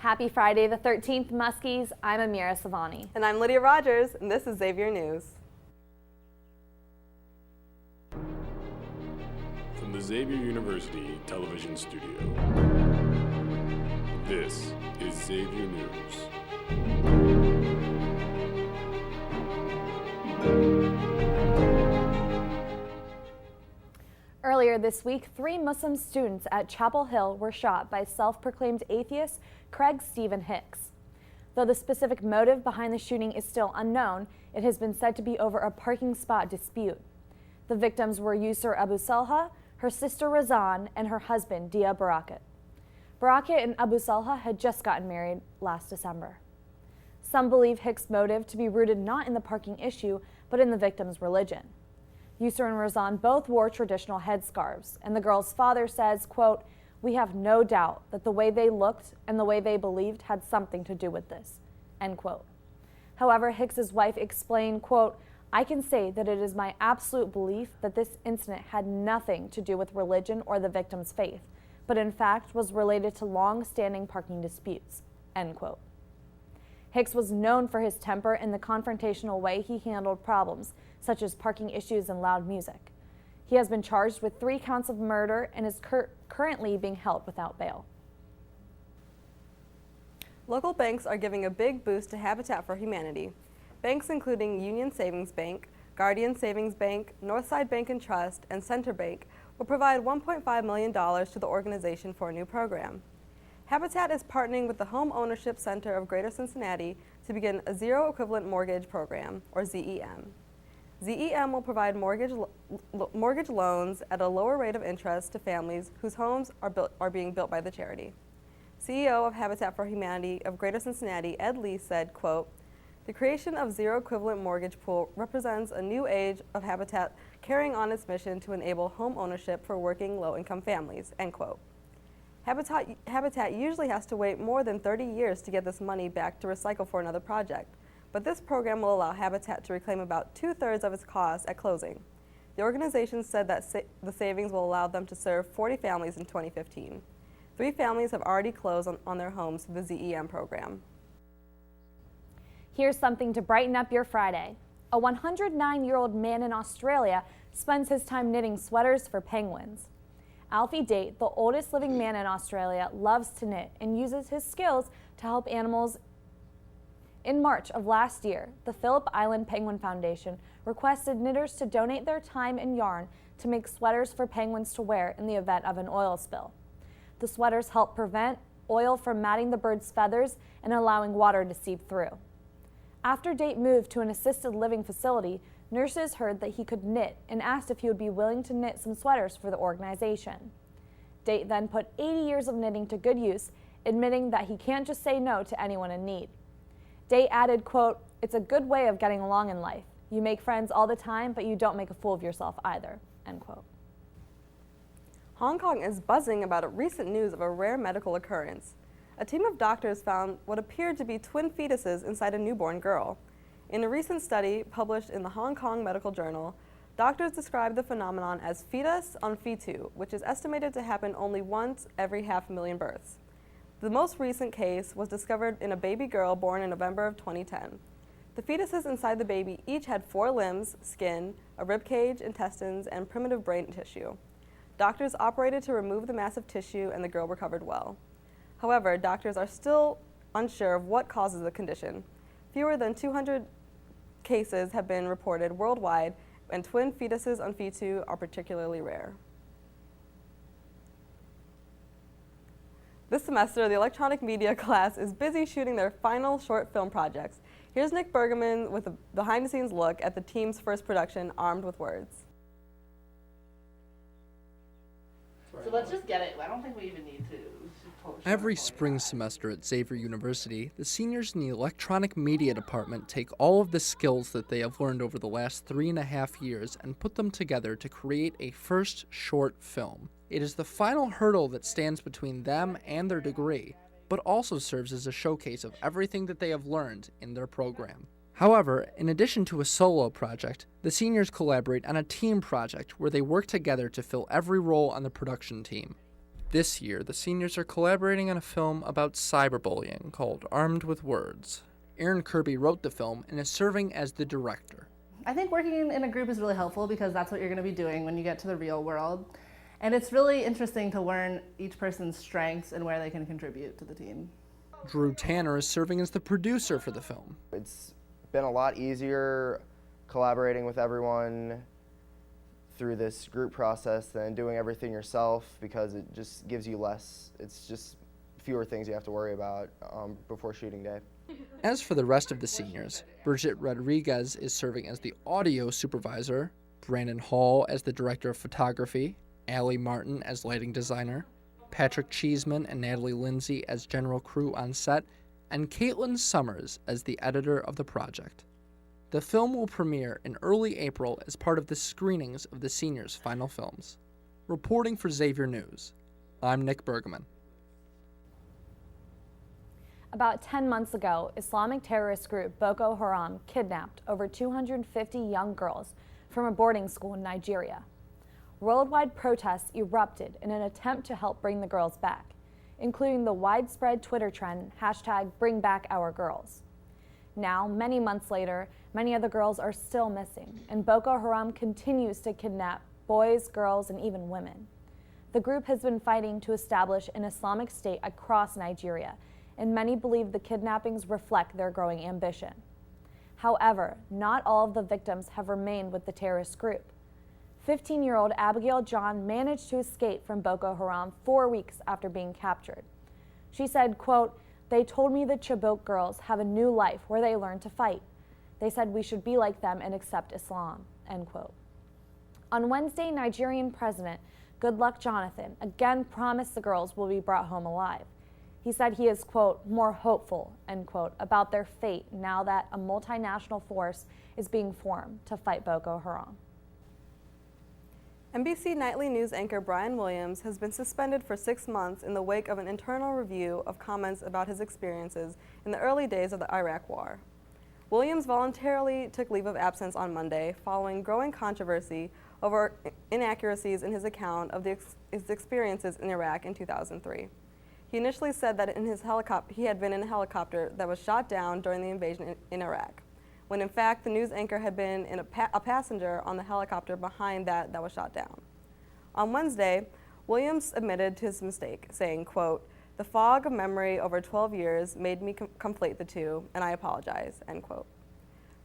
Happy Friday the 13th, Muskies. I'm Amira Savani. And I'm Lydia Rogers, and this is Xavier News. From the Xavier University Television Studio, this is Xavier News. Earlier this week, 3 Muslim students at Chapel Hill were shot by self-proclaimed atheist Craig Stephen Hicks. Though the specific motive behind the shooting is still unknown, it has been said to be over a parking spot dispute. The victims were Yusur Abu Salha, her sister Razan, and her husband Dia Barakat. Barakat and Abu Salha had just gotten married last December. Some believe Hicks' motive to be rooted not in the parking issue, but in the victim's religion. Yusur and Razan both wore traditional headscarves, and the girl's father says, quote, "We have no doubt that the way they looked and the way they believed had something to do with this," end quote. However, Hicks's wife explained, quote, "I can say that it is my absolute belief that this incident had nothing to do with religion or the victim's faith, but in fact was related to long-standing parking disputes," end quote. Hicks was known for his temper and the confrontational way he handled problems, such as parking issues and loud music. He has been charged with 3 counts of murder and is currently being held without bail. Local banks are giving a big boost to Habitat for Humanity. Banks including Union Savings Bank, Guardian Savings Bank, Northside Bank and Trust, and Center Bank will provide $1.5 million to the organization for a new program. Habitat is partnering with the Home Ownership Center of Greater Cincinnati to begin a Zero Equivalent Mortgage Program, or ZEM. ZEM will provide mortgage loans at a lower rate of interest to families whose homes are being built by the charity. CEO of Habitat for Humanity of Greater Cincinnati, Ed Lee, said, quote, "The creation of Zero Equivalent Mortgage Pool represents a new age of Habitat carrying on its mission to enable home ownership for working low-income families," end quote. Habitat usually has to wait more than 30 years to get this money back to recycle for another project, but this program will allow Habitat to reclaim about 2/3 of its costs at closing. The organization said that the savings will allow them to serve 40 families in 2015. 3 families have already closed on their homes through the ZEM program. Here's something to brighten up your Friday. A 109-year-old man in Australia spends his time knitting sweaters for penguins. Alfie Date, the oldest living man in Australia, loves to knit and uses his skills to help animals. In March of last year, the Phillip Island Penguin Foundation requested knitters to donate their time and yarn to make sweaters for penguins to wear in the event of an oil spill. The sweaters help prevent oil from matting the bird's feathers and allowing water to seep through. After Date moved to an assisted living facility, nurses heard that he could knit and asked if he would be willing to knit some sweaters for the organization. Date then put 80 years of knitting to good use, admitting that he can't just say no to anyone in need. Date added, quote, "It's a good way of getting along in life. You make friends all the time, but you don't make a fool of yourself either," end quote. Hong Kong is buzzing about a recent news of a rare medical occurrence. A team of doctors found what appeared to be twin fetuses inside a newborn girl. In a recent study published in the Hong Kong Medical Journal, doctors described the phenomenon as fetus on fetu, which is estimated to happen only once every 500,000 births. The most recent case was discovered in a baby girl born in November of 2010. The fetuses inside the baby each had 4 limbs, skin, a rib cage, intestines, and primitive brain tissue. Doctors operated to remove the massive tissue and the girl recovered well. However, doctors are still unsure of what causes the condition. Fewer than 200 cases have been reported worldwide, and twin fetuses on fetu are particularly rare. This semester, the electronic media class is busy shooting their final short film projects. Here's Nick Bergman with a behind-the-scenes look at the team's first production, Armed with Words. So let's just get it. I don't think we even need to. Every spring semester at Xavier University, the seniors in the electronic media department take all of the skills that they have learned over the last 3.5 years and put them together to create a first short film. It is the final hurdle that stands between them and their degree, but also serves as a showcase of everything that they have learned in their program. However, in addition to a solo project, the seniors collaborate on a team project where they work together to fill every role on the production team. This year, the seniors are collaborating on a film about cyberbullying called Armed with Words. Aaron Kirby wrote the film and is serving as the director. I think working in a group is really helpful because that's what you're going to be doing when you get to the real world. And it's really interesting to learn each person's strengths and where they can contribute to the team. Drew Tanner is serving as the producer for the film. It's been a lot easier collaborating with everyone through this group process than doing everything yourself because it just gives you it's just fewer things you have to worry about before shooting day. As for the rest of the seniors, Bridget Rodriguez is serving as the audio supervisor, Brandon Hall as the director of photography, Allie Martin as lighting designer, Patrick Cheeseman and Natalie Lindsay as general crew on set, and Caitlin Summers as the editor of the project. The film will premiere in early April as part of the screenings of the seniors' final films. Reporting for Xavier News, I'm Nick Bergman. About 10 months ago, Islamic terrorist group Boko Haram kidnapped over 250 young girls from a boarding school in Nigeria. Worldwide protests erupted in an attempt to help bring the girls back, including the widespread Twitter trend #BringBackOurGirls. Now, many months later, many of the girls are still missing, and Boko Haram continues to kidnap boys, girls, and even women. The group has been fighting to establish an Islamic state across Nigeria, and many believe the kidnappings reflect their growing ambition. However, not all of the victims have remained with the terrorist group. 15-year-old Abigail John managed to escape from Boko Haram 4 weeks after being captured. She said, quote, "They told me the Chibok girls have a new life where they learn to fight. They said we should be like them and accept Islam," end quote. On Wednesday, Nigerian President Goodluck Jonathan again promised the girls will be brought home alive. He said he is, quote, "more hopeful," end quote, about their fate now that a multinational force is being formed to fight Boko Haram. NBC Nightly News anchor Brian Williams has been suspended for 6 months in the wake of an internal review of comments about his experiences in the early days of the Iraq War. Williams voluntarily took leave of absence on Monday following growing controversy over inaccuracies in his account of his experiences in Iraq in 2003. He initially said that he had been in a helicopter that was shot down during the invasion in Iraq, when in fact the news anchor had been a passenger on the helicopter behind that was shot down. On Wednesday, Williams admitted to his mistake, saying, quote, "The fog of memory over 12 years made me conflate the two, and I apologize," end quote.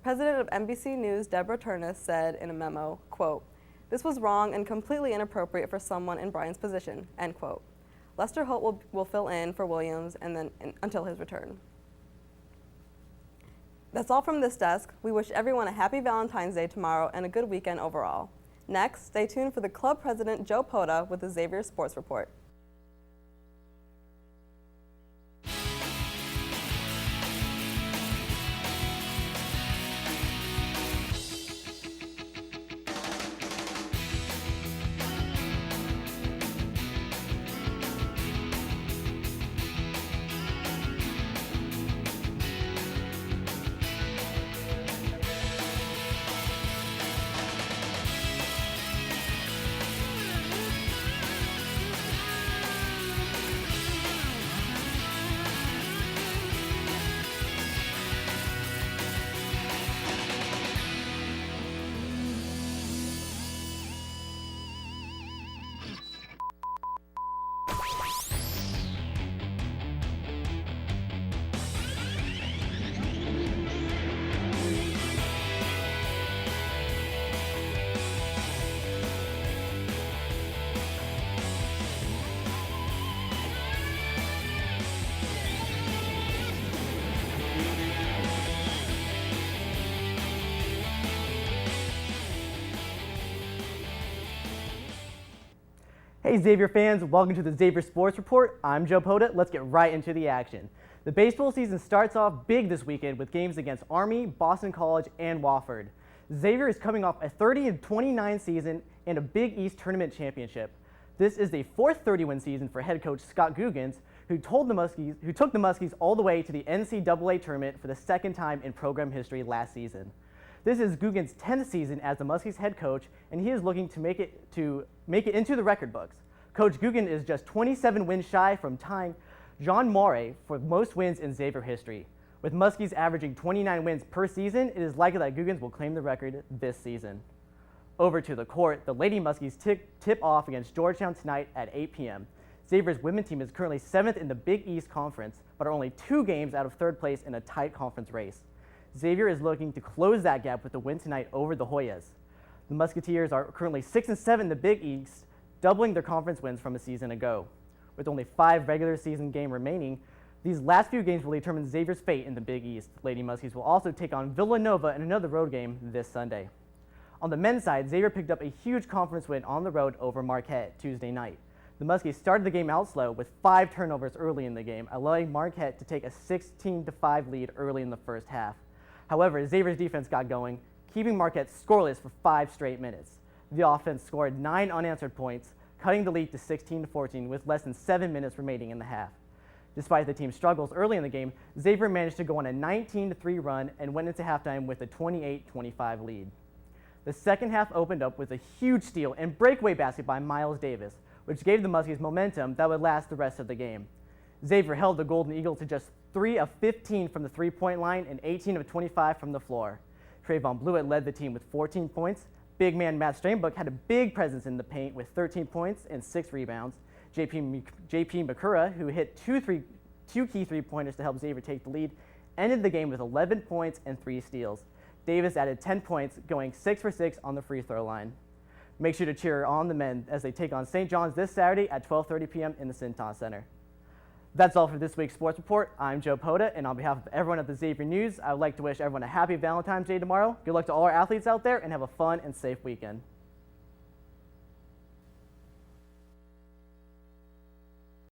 President of NBC News Deborah Turnus said in a memo, quote, "This was wrong and completely inappropriate for someone in Brian's position," end quote. Lester Holt will fill in for Williams until his return. That's all from this desk. We wish everyone a happy Valentine's Day tomorrow and a good weekend overall. Next, stay tuned for the club president Joe Pota with the Xavier Sports Report. Hey Xavier fans, welcome to the Xavier Sports Report. I'm Joe Pota. Let's get right into the action. The baseball season starts off big this weekend with games against Army, Boston College, and Wofford. Xavier is coming off a 30-29 season and a Big East Tournament championship. This is the fourth 30-win season for head coach Scott Guggens, who took the Muskies all the way to the NCAA tournament for the second time in program history last season. This is Guggens' 10th season as the Muskies head coach, and he is looking to make it into the record books. Coach Guggen is just 27 wins shy from tying John Morey for most wins in Xavier history. With Muskies averaging 29 wins per season, it is likely that Guggens will claim the record this season. Over to the court, the Lady Muskies tip off against Georgetown tonight at 8 p.m. Xavier's women's team is currently 7th in the Big East Conference, but are only 2 games out of 3rd place in a tight conference race. Xavier is looking to close that gap with the win tonight over the Hoyas. The Musketeers are currently 6-7 in the Big East, doubling their conference wins from a season ago. With only 5 regular season games remaining, these last few games will determine Xavier's fate in the Big East. Lady Muskies will also take on Villanova in another road game this Sunday. On the men's side, Xavier picked up a huge conference win on the road over Marquette Tuesday night. The Muskies started the game out slow with 5 turnovers early in the game, allowing Marquette to take a 16-5 lead early in the first half. However, Xavier's defense got going, keeping Marquette scoreless for 5 straight minutes. The offense scored 9 unanswered points, cutting the lead to 16-14 with less than 7 minutes remaining in the half. Despite the team's struggles early in the game, Xavier managed to go on a 19-3 run and went into halftime with a 28-25 lead. The second half opened up with a huge steal and breakaway basket by Miles Davis, which gave the Muskies momentum that would last the rest of the game. Xavier held the Golden Eagles to just 3 of 15 from the three-point line and 18 of 25 from the floor. Trayvon Blewett led the team with 14 points. Big man Matt Strainbook had a big presence in the paint with 13 points and 6 rebounds. JP Makura, who hit two key three-pointers to help Xavier take the lead, ended the game with 11 points and 3 steals. Davis added 10 points, going 6 for 6 on the free throw line. Make sure to cheer on the men as they take on St. John's this Saturday at 12:30 p.m. in the Cintas Center. That's all for this week's Sports Report. I'm Joe Poda, and on behalf of everyone at the Xavier News, I would like to wish everyone a happy Valentine's Day tomorrow. Good luck to all our athletes out there, and have a fun and safe weekend.